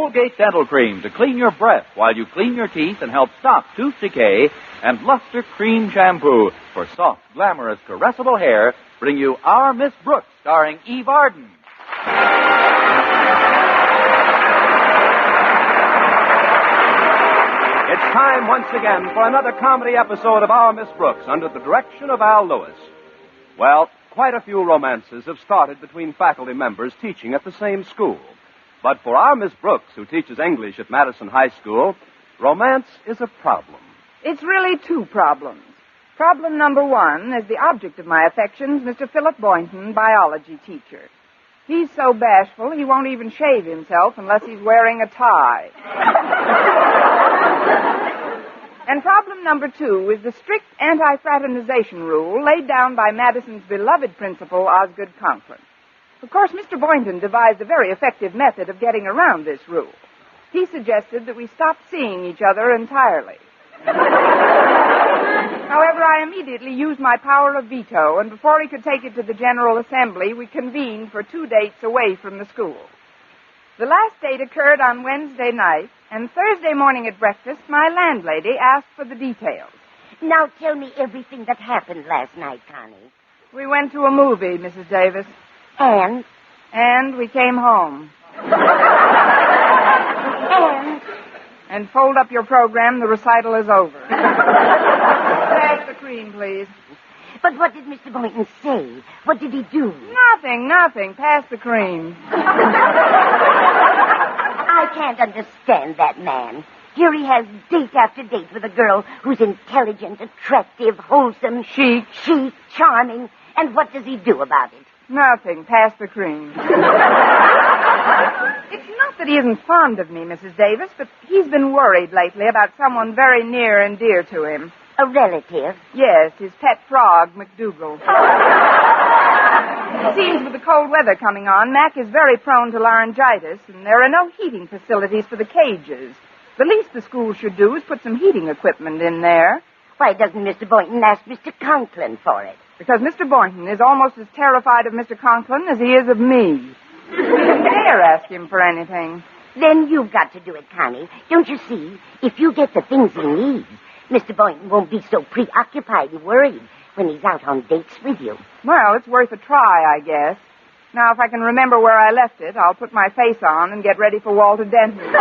Colgate Dental Cream to clean your breath while you clean your teeth and help stop tooth decay, and Luster Cream Shampoo for soft, glamorous, caressable hair bring you Our Miss Brooks, starring Eve Arden. It's time once again for another comedy episode of Our Miss Brooks under the direction of Al Lewis. Well, quite a few romances have started between faculty members teaching at the same school. But for our Miss Brooks, who teaches English at Madison High School, romance is a problem. It's really two problems. Problem number one is the object of my affections, Mr. Philip Boynton, biology teacher. He's so bashful he won't even shave himself unless he's wearing a tie. And problem number two is the strict anti-fraternization rule laid down by Madison's beloved principal, Osgood Conklin. Of course, Mr. Boynton devised a very effective method of getting around this rule. He suggested that we stop seeing each other entirely. However, I immediately used my power of veto, and before he could take it to the General Assembly, we convened for 2 dates away from the school. The last date occurred on Wednesday night, and Thursday morning at breakfast, my landlady asked for the details. Now tell me everything that happened last night, Connie. We went to a movie, Mrs. Davis. And? And we came home. And fold up your program, the recital is over. Pass the cream, please. But what did Mr. Boynton say? What did he do? Nothing. Pass the cream. I can't understand that man. Here he has date after date with a girl who's intelligent, attractive, wholesome, chic, charming. And what does he do about it? Nothing. Pass the cream. It's not that he isn't fond of me, Mrs. Davis, but he's been worried lately about someone very near and dear to him. A relative? Yes, his pet frog, McDougal. It seems with the cold weather coming on, Mac is very prone to laryngitis, and there are no heating facilities for the cages. The least the school should do is put some heating equipment in there. Why doesn't Mr. Boynton ask Mr. Conklin for it? Because Mr. Boynton is almost as terrified of Mr. Conklin as he is of me. He doesn't dare ask him for anything. Then you've got to do it, Connie. Don't you see? If you get the things he needs, Mr. Boynton won't be so preoccupied and worried when he's out on dates with you. Well, it's worth a try, I guess. Now, if I can remember where I left it, I'll put my face on and get ready for Walter Denton.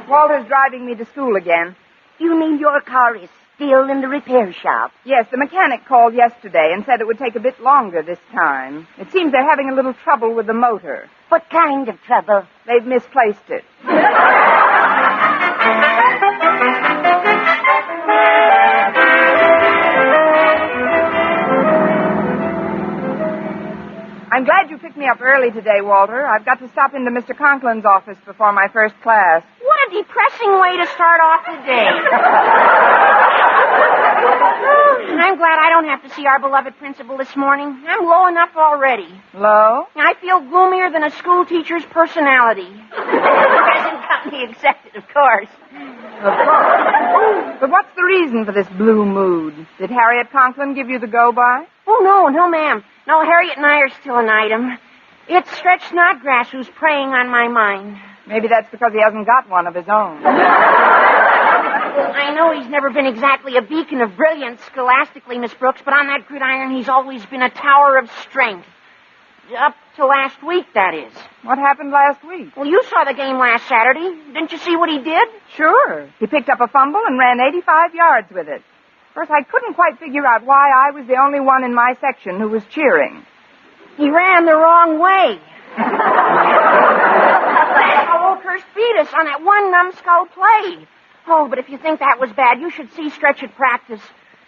Walter's driving me to school again. You mean your car is still in the repair shop? Yes, the mechanic called yesterday and said it would take a bit longer this time. It seems they're having a little trouble with the motor. What kind of trouble? They've misplaced it. I'm glad you picked me up early today, Walter. I've got to stop into Mr. Conklin's office before my first class. What a depressing way to start off the day. I'm glad I don't have to see our beloved principal this morning. I'm low enough already. Low? I feel gloomier than a school teacher's personality. Present company accepted, of course. Of course. But what's the reason for this blue mood? Did Harriet Conklin give you the go-by? Oh, no, ma'am. No, Harriet and I are still an item. It's Stretch Snodgrass who's preying on my mind. Maybe that's because he hasn't got one of his own. Well, I know he's never been exactly a beacon of brilliance scholastically, Miss Brooks, but on that gridiron he's always been a tower of strength. Up to last week, that is. What happened last week? Well, you saw the game last Saturday. Didn't you see what he did? Sure. He picked up a fumble and ran 85 yards with it. Of course, I couldn't quite figure out why I was the only one in my section who was cheering. He ran the wrong way. How Oakhurst beat us on that one numbskull play. Oh, but if you think that was bad, you should see Stretch at practice.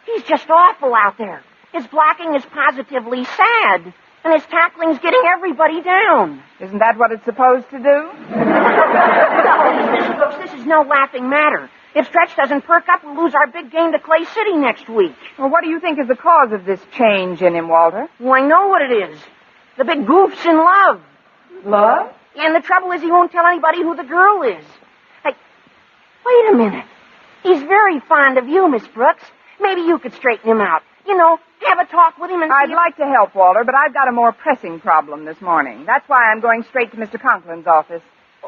He's just awful out there. His blocking is positively sad, and his tackling's getting everybody down. Isn't that what it's supposed to do? Oh, Miss Brooks, this is no laughing matter. If Stretch doesn't perk up, we'll lose our big game to Clay City next week. Well, what do you think is the cause of this change in him, Walter? Well, I know what it is. The big goof's in love. Love? And the trouble is he won't tell anybody who the girl is. Hey, wait a minute. He's very fond of you, Miss Brooks. Maybe you could straighten him out. You know, have a talk with him and I'd like to help, Walter, but I've got a more pressing problem this morning. That's why I'm going straight to Mr. Conklin's office.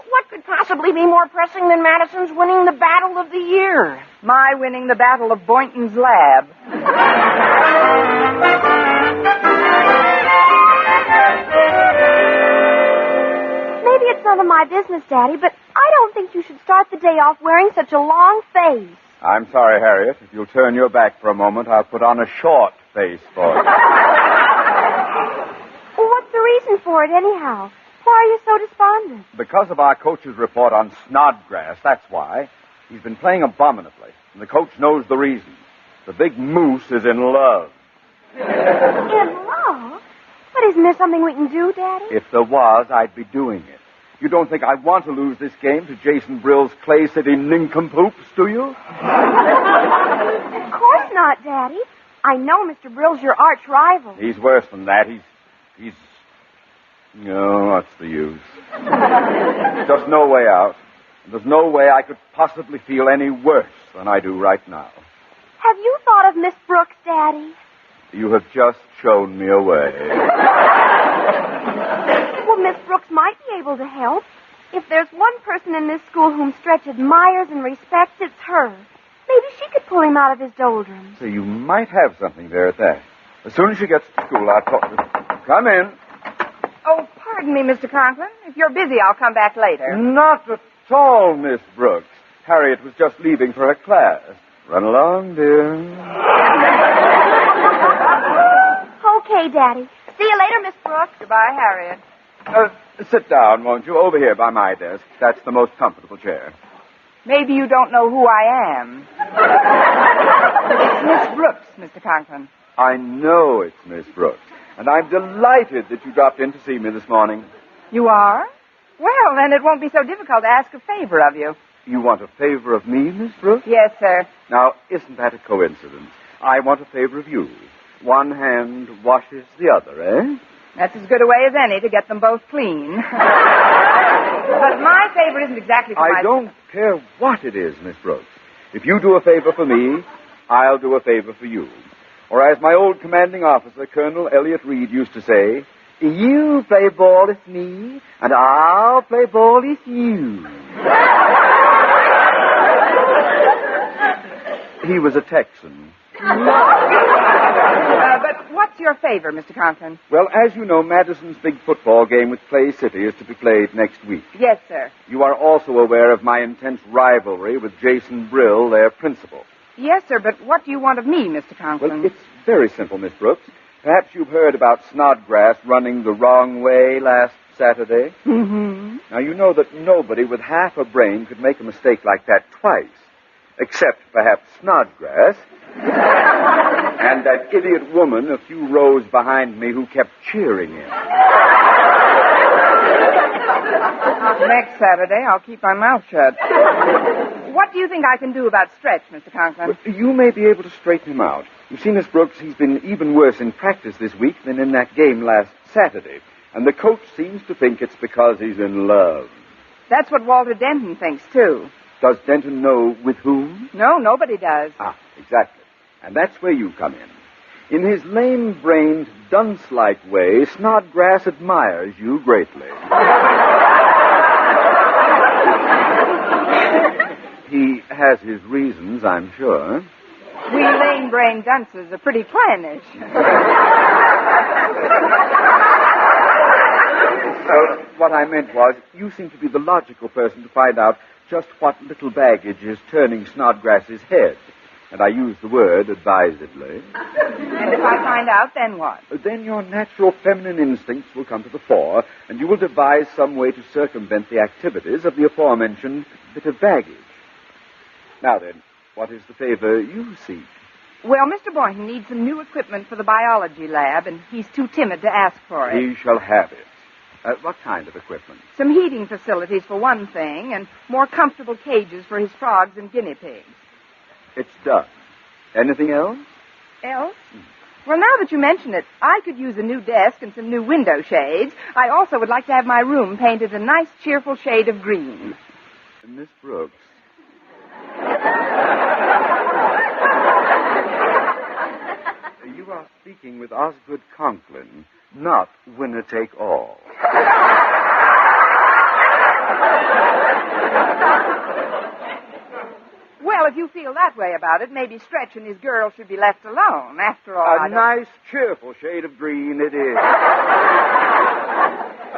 What could possibly be more pressing than Madison's winning the battle of the year? My winning the battle of Boynton's lab. Maybe it's none of my business, Daddy, but I don't think you should start the day off wearing such a long face. I'm sorry, Harriet. If you'll turn your back for a moment, I'll put on a short face for you. Well, what's the reason for it, anyhow? Why are you so despondent? Because of our coach's report on Snodgrass, that's why. He's been playing abominably, and the coach knows the reason. The big moose is in love. In love? But isn't there something we can do, Daddy? If there was, I'd be doing it. You don't think I want to lose this game to Jason Brill's Clay City nincompoops, do you? Of course not, Daddy. I know Mr. Brill's your arch rival. He's worse than that. He's... No, what's the use? There's just no way out. There's no way I could possibly feel any worse than I do right now. Have you thought of Miss Brooks, Daddy? You have just shown me a way. Well, Miss Brooks might be able to help. If there's one person in this school whom Stretch admires and respects, it's her. Maybe she could pull him out of his doldrums. So you might have something there at that. As soon as she gets to school, I'll talk to her. Come in. Oh, pardon me, Mr. Conklin. If you're busy, I'll come back later. Not at all, Miss Brooks. Harriet was just leaving for her class. Run along, dear. Okay, Daddy. See you later, Miss Brooks. Goodbye, Harriet. Sit down, won't you? Over here by my desk. That's the most comfortable chair. Maybe you don't know who I am. It's Miss Brooks, Mr. Conklin. I know it's Miss Brooks. And I'm delighted that you dropped in to see me this morning. You are? Well, then it won't be so difficult to ask a favor of you. You want a favor of me, Miss Brooks? Yes, sir. Now, isn't that a coincidence? I want a favor of you. One hand washes the other, eh? That's as good a way as any to get them both clean. But my favor isn't exactly for I don't care what it is, Miss Brooks. If you do a favor for me, I'll do a favor for you. Or as my old commanding officer, Colonel Elliot Reed, used to say, you play ball with me, and I'll play ball with you. He was a Texan. But what's your favor, Mr. Conklin? Well, as you know, Madison's big football game with Clay City is to be played next week. Yes, sir. You are also aware of my intense rivalry with Jason Brill, their principal. Yes, sir, but what do you want of me, Mr. Conklin? Well, it's very simple, Miss Brooks. Perhaps you've heard about Snodgrass running the wrong way last Saturday. Mm-hmm. Now, you know that nobody with half a brain could make a mistake like that twice, except perhaps Snodgrass and that idiot woman a few rows behind me who kept cheering him. Next Saturday, I'll keep my mouth shut. What do you think I can do about Stretch, Mr. Conklin? Well, you may be able to straighten him out. You see, Miss Brooks, he's been even worse in practice this week than in that game last Saturday. And the coach seems to think it's because he's in love. That's what Walter Denton thinks, too. Does Denton know with whom? No, nobody does. Ah, exactly. And that's where you come in. In his lame-brained, dunce-like way, Snodgrass admires you greatly. He has his reasons, I'm sure. We lame-brained dunces are pretty clannish. So, what I meant was, you seem to be the logical person to find out just what little baggage is turning Snodgrass's head. And I use the word advisedly. And if I find out, then what? Then your natural feminine instincts will come to the fore, and you will devise some way to circumvent the activities of the aforementioned bit of baggage. Now then, what is the favor you seek? Well, Mr. Boynton needs some new equipment for the biology lab, and he's too timid to ask for it. He shall have it. What kind of equipment? Some heating facilities, for one thing, and more comfortable cages for his frogs and guinea pigs. It's done. Anything else? Else? Well, now that you mention it, I could use a new desk and some new window shades. I also would like to have my room painted a nice, cheerful shade of green. Miss Brooks. You are speaking with Osgood Conklin, not winner take all. Well, if you feel that way about it, maybe Stretch and his girl should be left alone. After all, A nice, cheerful shade of green it is.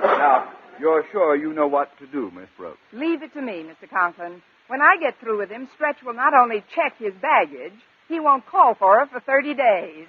Now, you're sure you know what to do, Miss Brooks? Leave it to me, Mr. Conklin. When I get through with him, Stretch will not only check his baggage, he won't call for her for 30 days.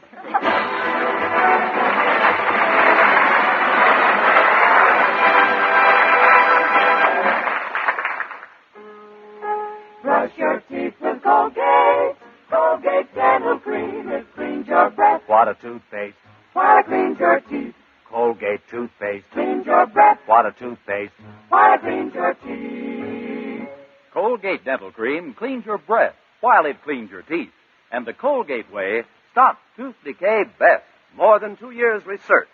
Brush your teeth with Colgate. Colgate Dental Cream. It cleans your breath What a toothpaste. while it cleans your teeth. Colgate toothpaste. Cleans your breath What a toothpaste. while it cleans your teeth. Colgate Dental Cream cleans your breath while it cleans your teeth. And the Colgate way stops tooth decay best. More than 2 years' research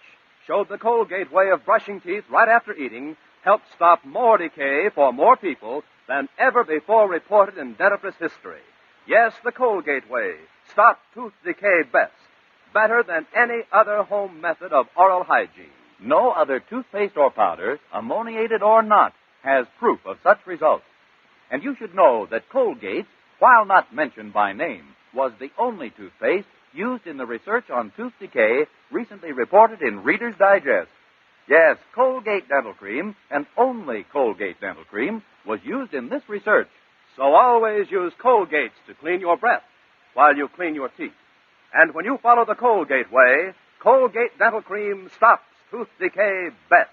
showed the Colgate way of brushing teeth right after eating helped stop more decay for more people than ever before reported in dentifrice history. Yes, the Colgate way stopped tooth decay best, better than any other home method of oral hygiene. No other toothpaste or powder, ammoniated or not, has proof of such results. And you should know that Colgate, while not mentioned by name, was the only toothpaste used in the research on tooth decay recently reported in Reader's Digest. Yes, Colgate Dental Cream, and only Colgate Dental Cream, was used in this research. So always use Colgates to clean your breath while you clean your teeth. And when you follow the Colgate way, Colgate Dental Cream stops tooth decay best.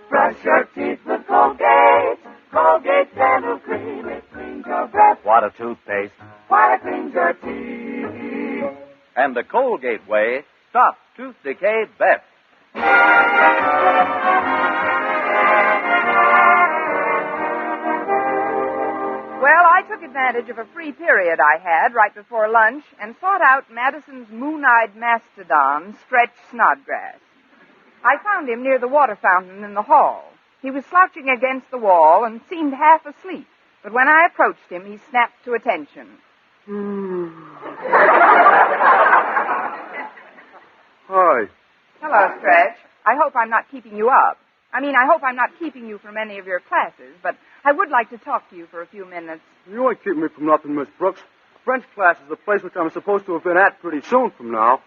Brush your teeth with Colgate. Colgate Dental Cream. It cleans your breath What a toothpaste. while it cleans your teeth. And the Colgate way stops tooth decay best. Well, I took advantage of a free period I had right before lunch and sought out Madison's moon-eyed mastodon, Stretch Snodgrass. I found him near the water fountain in the hall. He was slouching against the wall and seemed half asleep, but when I approached him, he snapped to attention. Hi. Hello, Stretch. I hope I'm not keeping you up. I hope I'm not keeping you from any of your classes, but I would like to talk to you for a few minutes. You ain't keeping me from nothing, Miss Brooks. French class is the place which I'm supposed to have been at pretty soon from now.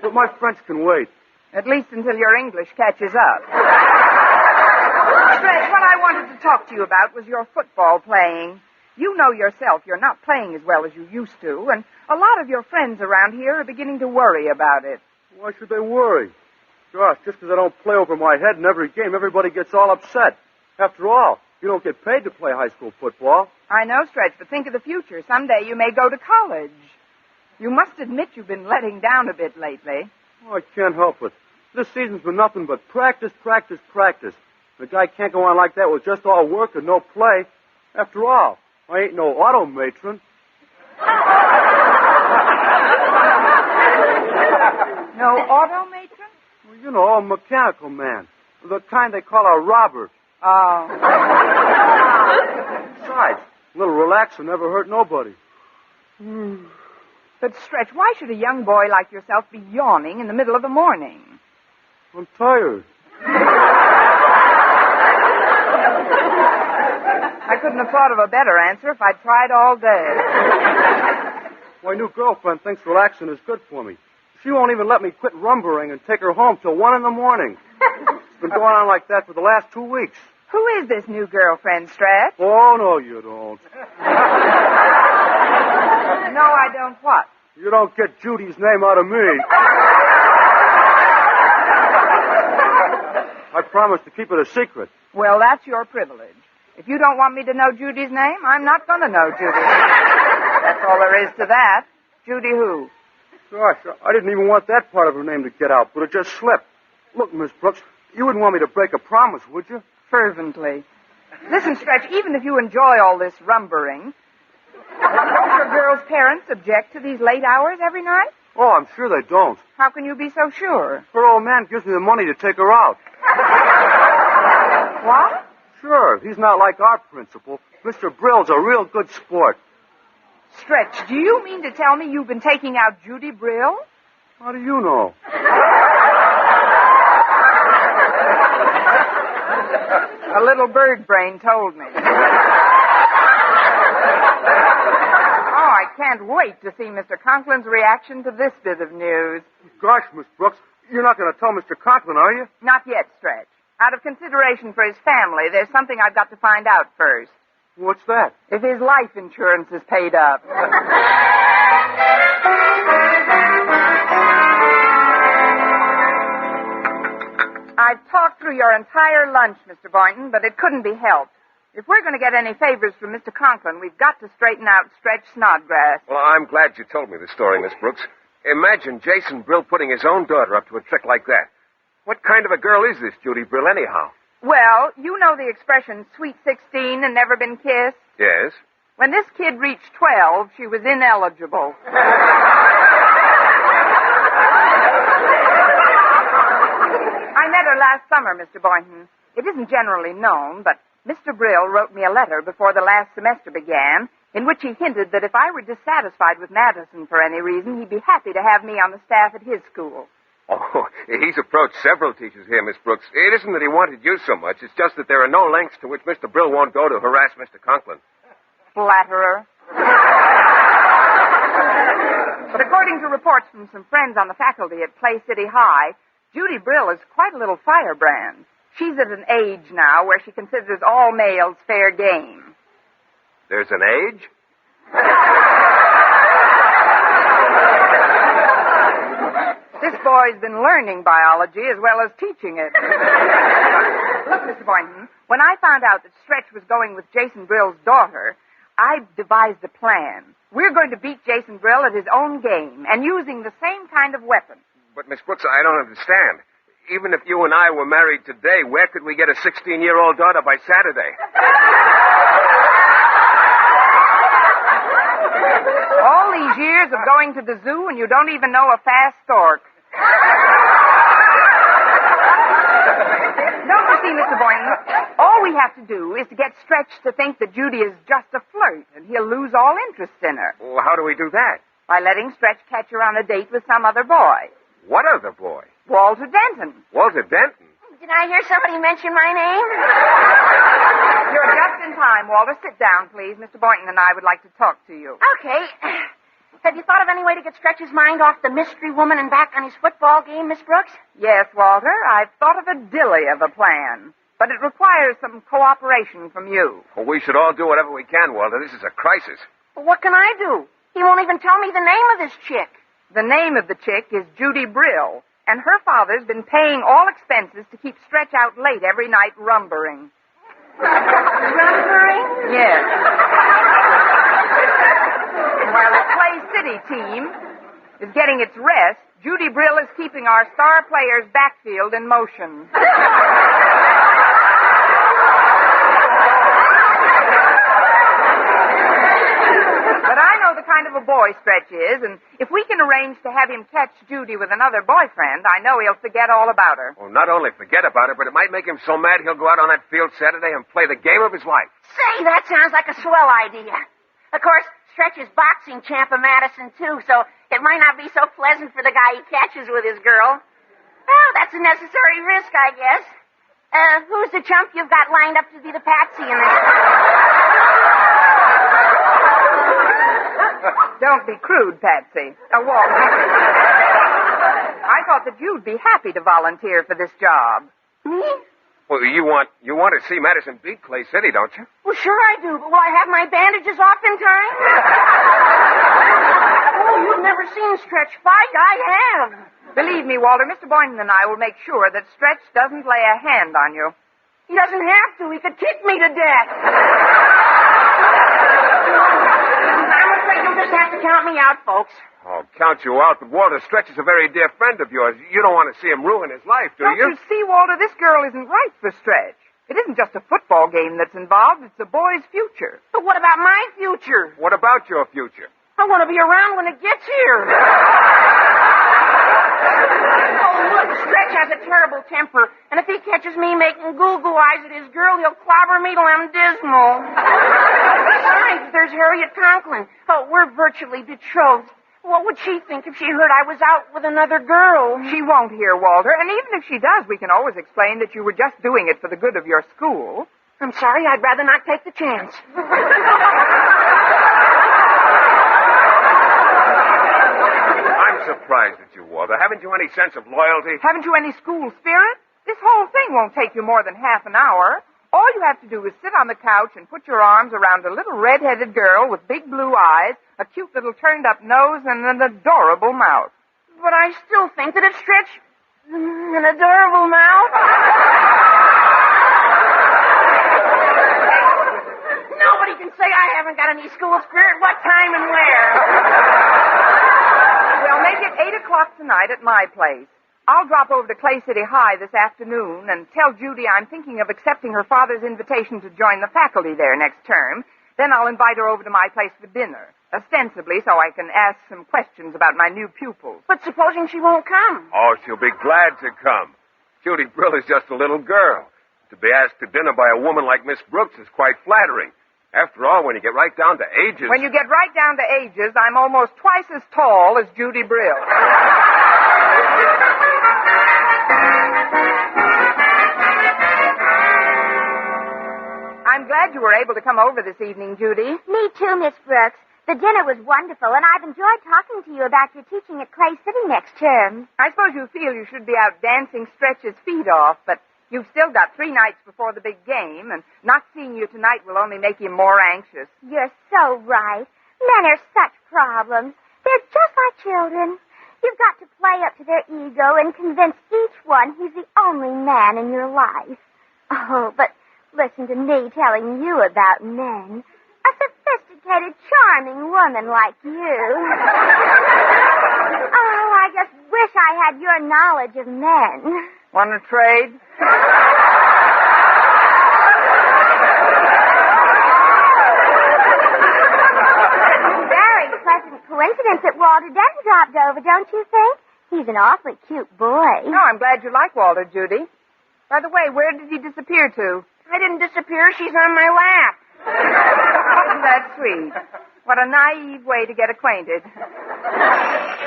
But my French can wait. At least until your English catches up. Stretch, what I wanted to talk to you about was your football playing. You know yourself you're not playing as well as you used to, and a lot of your friends around here are beginning to worry about it. Why should they worry? Gosh, just because I don't play over my head in every game, everybody gets all upset. After all, you don't get paid to play high school football. I know, Stretch, but think of the future. Someday you may go to college. You must admit you've been letting down a bit lately. Oh, I can't help it. This season's been nothing but practice, practice, practice. The guy can't go on like that with just all work and no play. After all, I ain't no auto matron. No auto matron? Well, you know, a mechanical man. The kind they call a robber. Oh. Besides, a little relax will never hurt nobody. But, Stretch, why should a young boy like yourself be yawning in the middle of the morning? I'm tired. I couldn't have thought of a better answer if I'd tried all day. My new girlfriend thinks relaxing is good for me. She won't even let me quit rumbering and take her home till 1 in the morning. It's been going on like that for the last 2 weeks. Who is this new girlfriend, Stretch? Oh, no, you don't. No, I don't what? You don't get Judy's name out of me. I promise to keep it a secret. Well, that's your privilege. If you don't want me to know Judy's name, I'm not going to know Judy. That's all there is to that. Judy who? Gosh, I didn't even want that part of her name to get out, but it just slipped. Look, Miss Brooks, you wouldn't want me to break a promise, would you? Fervently. Listen, Stretch, even if you enjoy all this rumbering, don't your girl's parents object to these late hours every night? Oh, I'm sure they don't. How can you be so sure? Her old man gives me the money to take her out. What? Sure, he's not like our principal. Mr. Brill's a real good sport. Stretch, do you mean to tell me you've been taking out Judy Brill? How do you know? A little bird brain told me. Oh, I can't wait to see Mr. Conklin's reaction to this bit of news. Gosh, Miss Brooks, you're not going to tell Mr. Conklin, are you? Not yet, Stretch. Out of consideration for his family, there's something I've got to find out first. What's that? If his life insurance is paid up. I've talked through your entire lunch, Mr. Boynton, but it couldn't be helped. If we're going to get any favors from Mr. Conklin, we've got to straighten out Stretch Snodgrass. Well, I'm glad you told me the story, Miss Brooks. Imagine Jason Brill putting his own daughter up to a trick like that. What kind of a girl is this Judy Brill, anyhow? Well, you know the expression, sweet 16 and never been kissed? Yes. When this kid reached 12, she was ineligible. I met her last summer, Mr. Boynton. It isn't generally known, but Mr. Brill wrote me a letter before the last semester began in which he hinted that if I were dissatisfied with Madison for any reason, he'd be happy to have me on the staff at his school. Oh, he's approached several teachers here, Miss Brooks. It isn't that he wanted you so much. It's just that there are no lengths to which Mr. Brill won't go to harass Mr. Conklin. Flatterer. But according to reports from some friends on the faculty at Clay City High, Judy Brill is quite a little firebrand. She's at an age now where she considers all males fair game. There's an age? This boy's been learning biology as well as teaching it. Look, Mr. Boynton, when I found out that Stretch was going with Jason Brill's daughter, I devised a plan. We're going to beat Jason Brill at his own game and using the same kind of weapon. But, Miss Brooks, I don't understand. Even if you and I were married today, where could we get a 16-year-old daughter by Saturday? All these years of going to the zoo and you don't even know a fast stork. Don't you see, Mr. Boynton? All we have to do is to get Stretch to think that Judy is just a flirt, and he'll lose all interest in her. Well, how do we do that? By letting Stretch catch her on a date with some other boy. What other boy? Walter Denton. Walter Denton? Did I hear somebody mention my name? You're just in time, Walter. Sit down, please. Mr. Boynton and I would like to talk to you. Okay. Have you thought of any way to get Stretch's mind off the mystery woman and back on his football game, Miss Brooks? Yes, Walter. I've thought of a dilly of a plan. But it requires some cooperation from you. Well, we should all do whatever we can, Walter. This is a crisis. Well, what can I do? He won't even tell me the name of this chick. The name of the chick is Judy Brill, and her father's been paying all expenses to keep Stretch out late every night rumbering. Rumbering? Yes. While the Clay City team is getting its rest, Judy Brill is keeping our star player's backfield in motion. But I know the kind of a boy Stretch is, and if we can arrange to have him catch Judy with another boyfriend, I know he'll forget all about her. Well, not only forget about it, but it might make him so mad he'll go out on that field Saturday and play the game of his life. Say, that sounds like a swell idea. Of course, Stretch is boxing champ of Madison, too, so it might not be so pleasant for the guy he catches with his girl. Well, that's a necessary risk, I guess. Who's the chump you've got lined up to be the patsy in this? Don't be crude, Patsy. Walter. I thought that you'd be happy to volunteer for this job. Me? Well, you want to see Madison beat Clay City, don't you? Well, sure I do, but will I have my bandages off in time? Oh, you've never seen Stretch fight. I have. Believe me, Walter, Mr. Boynton and I will make sure that Stretch doesn't lay a hand on you. He doesn't have to. He could kick me to death. I'm afraid you'll just have to count me out, folks. Oh, count you out, but Walter Stretch is a very dear friend of yours. You don't want to see him ruin his life, do Don't you see, Walter, this girl isn't right for Stretch. It isn't just a football game that's involved. It's a boy's future. But what about my future? What about your future? I want to be around when it gets here. Oh, look, Stretch has a terrible temper. And if he catches me making goo-goo eyes at his girl, he'll clobber me till I'm dismal. Besides, there's Harriet Conklin. Oh, we're virtually betrothed. What would she think if she heard I was out with another girl? She won't hear, Walter, and even if she does, we can always explain that you were just doing it for the good of your school. I'm sorry, I'd rather not take the chance. I'm surprised at you, Walter. Haven't you any sense of loyalty? Haven't you any school spirit? This whole thing won't take you more than half an hour. All you have to do is sit on the couch and put your arms around a little red-headed girl with big blue eyes, a cute little turned-up nose, and an adorable mouth. But I still think that it's Stretch an adorable mouth. Nobody can say I haven't got any school spirit. What time and where? We'll make it 8 o'clock tonight at my place. I'll drop over to Clay City High this afternoon and tell Judy I'm thinking of accepting her father's invitation to join the faculty there next term. Then I'll invite her over to my place for dinner, ostensibly so I can ask some questions about my new pupils. But supposing she won't come? Oh, she'll be glad to come. Judy Brill is just a little girl. To be asked to dinner by a woman like Miss Brooks is quite flattering. After all, when you get right down to ages... When you get right down to ages, I'm almost twice as tall as Judy Brill. I'm glad you were able to come over this evening, Judy. Me too, Miss Brooks. The dinner was wonderful, and I've enjoyed talking to you about your teaching at Clay City next term. I suppose you feel you should be out dancing Stretch's feet off, but you've still got 3 nights before the big game, and not seeing you tonight will only make you more anxious. You're so right. Men are such problems. They're just like children. You've got to play up to their ego and convince each one he's the only man in your life. Oh, but listen to me telling you about men. A sophisticated, charming woman like you. Oh, I just wish I had your knowledge of men. Want to trade? Very pleasant coincidence that Walter Denton dropped over, don't you think? He's an awfully cute boy. No, I'm glad you like Walter, Judy. By the way, where did he disappear to? I didn't disappear. She's on my lap. Isn't that sweet? What a naive way to get acquainted.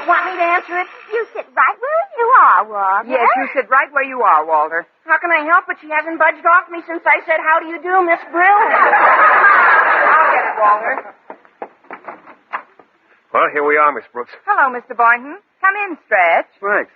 Want me to answer it? You sit right where you are, Walter. Yes, you sit right where you are, Walter. How can I help it? She hasn't budged off me since I said, how do you do, Miss Brill? I'll get it, Walter. Well, here we are, Miss Brooks. Hello, Mr. Boynton. Come in, Stretch. Thanks.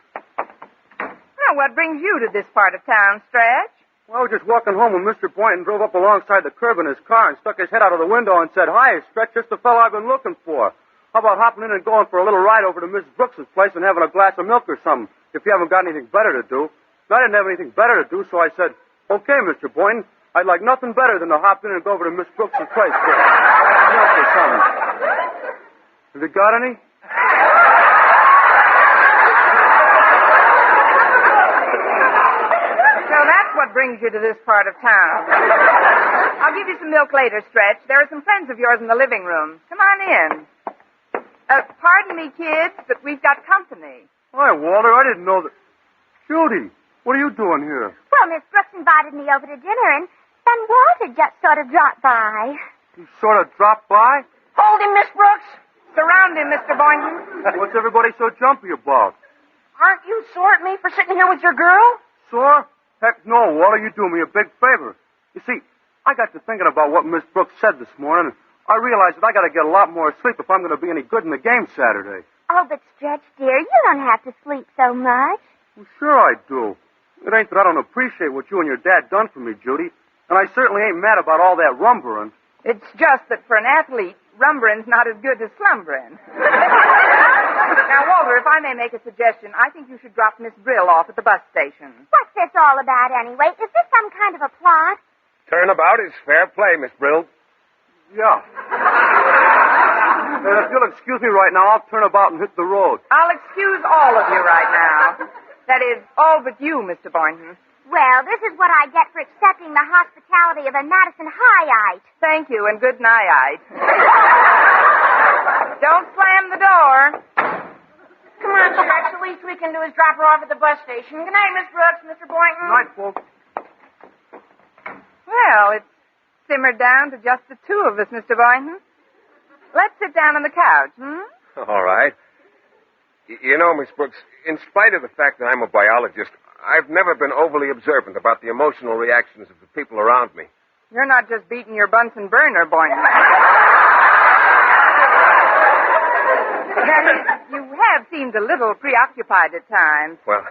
Well, what brings you to this part of town, Stretch? Well, I was just walking home when Mr. Boynton drove up alongside the curb in his car and stuck his head out of the window and said, "Hi, Stretch, just the fellow I've been looking for. How about hopping in and going for a little ride over to Miss Brooks's place and having a glass of milk or something, if you haven't got anything better to do?" And I didn't have anything better to do, so I said, "Okay, Mr. Boynton, I'd like nothing better than to hop in and go over to Miss Brooks's place for milk or something. Have you got any?" So that's what brings you to this part of town. I'll give you some milk later, Stretch. There are some friends of yours in the living room. Come on in. Pardon me, kids, but we've got company. Hi, Walter, I didn't know that. Judy, what are you doing here? Well, Miss Brooks invited me over to dinner, and then Walter just sort of dropped by. You sort of dropped by? Hold him, Miss Brooks. Surround him, Mr. Boynton. What's everybody so jumpy about? Aren't you sore at me for sitting here with your girl? Sore? Heck no, Walter, you do me a big favor. You see, I got to thinking about what Miss Brooks said this morning, and I realized that I got to get a lot more sleep if I'm going to be any good in the game Saturday. Oh, but Stretch, dear, you don't have to sleep so much. Well, sure I do. It ain't that I don't appreciate what you and your dad done for me, Judy, and I certainly ain't mad about all that rumbering. It's just that for an athlete, rumbering's not as good as slumbering. Now, Walter, if I may make a suggestion, I think you should drop Miss Brill off at the bus station. What's this all about, anyway? Is this some kind of a plot? Turnabout is fair play, Miss Brill. Yeah. And if you'll excuse me right now, I'll turn about and hit the road. I'll excuse all of you right now. That is, all but you, Mr. Boynton. Well, this is what I get for accepting the hospitality of a Madison Highite. Thank you, and good night. Don't slam the door. Come on, Stretch. The least we can do is drop her off at the bus station. Good night, Miss Brooks, Mr. Boynton. Good night, folks. Well, it's simmered down to just the two of us, Mr. Boynton. Let's sit down on the couch, hmm? All right. You know, Miss Brooks, in spite of the fact that I'm a biologist, I've never been overly observant about the emotional reactions of the people around me. You're not just beating your Bunsen burner, Boynton. You have seemed a little preoccupied at times. Well,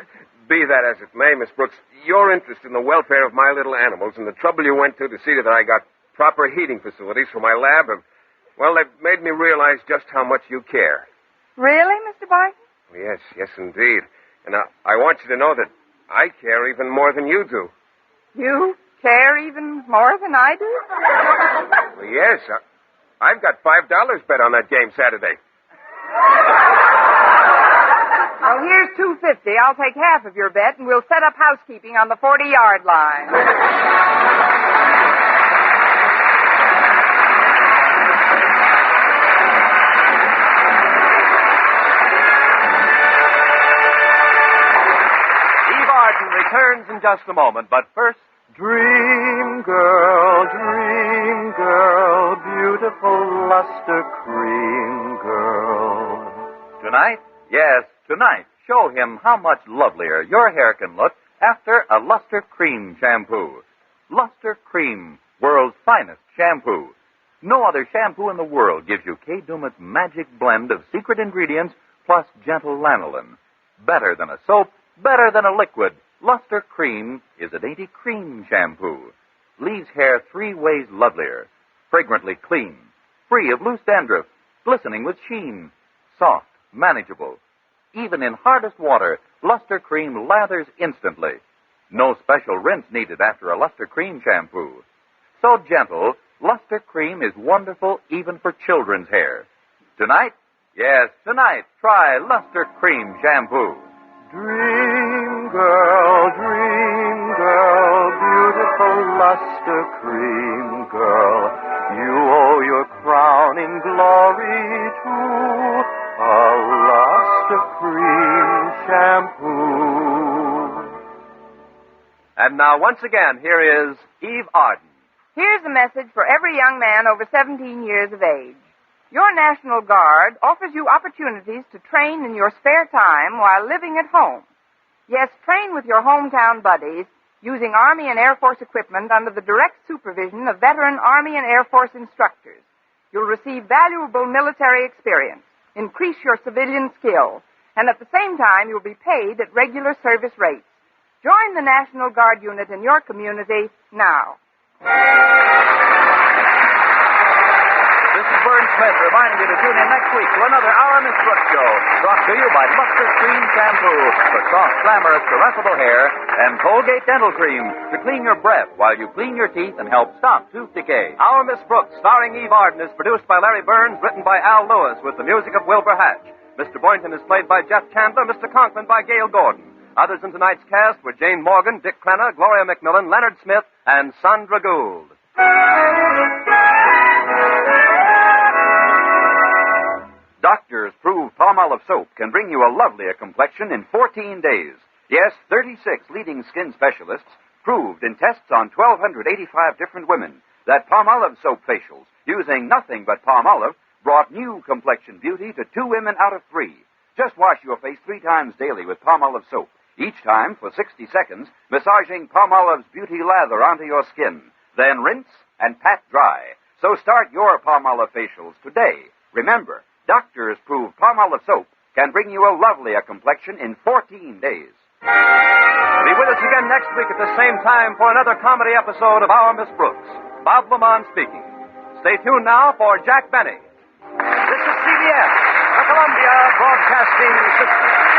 be that as it may, Miss Brooks, your interest in the welfare of my little animals and the trouble you went to see that I got proper heating facilities for my lab have, well, they've made me realize just how much you care. Really, Mr. Boynton? Yes, indeed. And I want you to know that I care even more than you do. You care even more than I do? Well, yes. I've got $5 bet on that game Saturday. Well, here's $2.50. I'll take half of your bet, and we'll set up housekeeping on the 40-yard line. Eve Arden returns in just a moment, but first, dream girl, beautiful luster cream girl. Tonight? Yes, tonight. Show him how much lovelier your hair can look after a Luster Cream shampoo. Luster Cream, world's finest shampoo. No other shampoo in the world gives you Kay Daumit's magic blend of secret ingredients plus gentle lanolin. Better than a soap, better than a liquid. Luster Cream is a dainty cream shampoo. Leaves hair 3 ways lovelier. Fragrantly clean. Free of loose dandruff. Glistening with sheen. Soft. Manageable. Even in hardest water, Luster Cream lathers instantly. No special rinse needed after a Luster Cream shampoo. So gentle, Luster Cream is wonderful even for children's hair. Tonight? Yes, tonight, try Luster Cream shampoo. Dream girl, beautiful luster cream girl. You owe your crowning glory to a luster cream shampoo. And now, once again, here is Eve Arden. Here's a message for every young man over 17 years of age. Your National Guard offers you opportunities to train in your spare time while living at home. Yes, train with your hometown buddies using Army and Air Force equipment under the direct supervision of veteran Army and Air Force instructors. You'll receive valuable military experience, increase your civilian skill, and at the same time you'll be paid at regular service rates. Join the National Guard unit in your community now. This is Vern Smith reminding you to tune in next week to another Our Miss Brooks show, brought to you by Luster Cream Shampoo for soft, glamorous, caressable hair, and Colgate Dental Cream to clean your breath while you clean your teeth and help stop tooth decay. Our Miss Brooks, starring Eve Arden, is produced by Larry Burns, written by Al Lewis, with the music of Wilbur Hatch. Mr. Boynton is played by Jeff Chandler, Mr. Conklin by Gail Gordon. Others in tonight's cast were Jane Morgan, Dick Crenna, Gloria McMillan, Leonard Smith, and Sandra Gould. Doctors prove Palmolive soap can bring you a lovelier complexion in 14 days. Yes, 36 leading skin specialists proved in tests on 1,285 different women that Palmolive soap facials, using nothing but Palmolive, brought new complexion beauty to 2 women out of 3. Just wash your face 3 times daily with Palmolive soap, each time for 60 seconds, massaging Palmolive's beauty lather onto your skin. Then rinse and pat dry. So start your Palmolive facials today. Remember, doctors prove Palmolive soap can bring you a lovelier complexion in 14 days. Be with us again next week at the same time for another comedy episode of Our Miss Brooks. Bob Lamont speaking. Stay tuned now for Jack Benny. This is CBS, the Columbia Broadcasting System.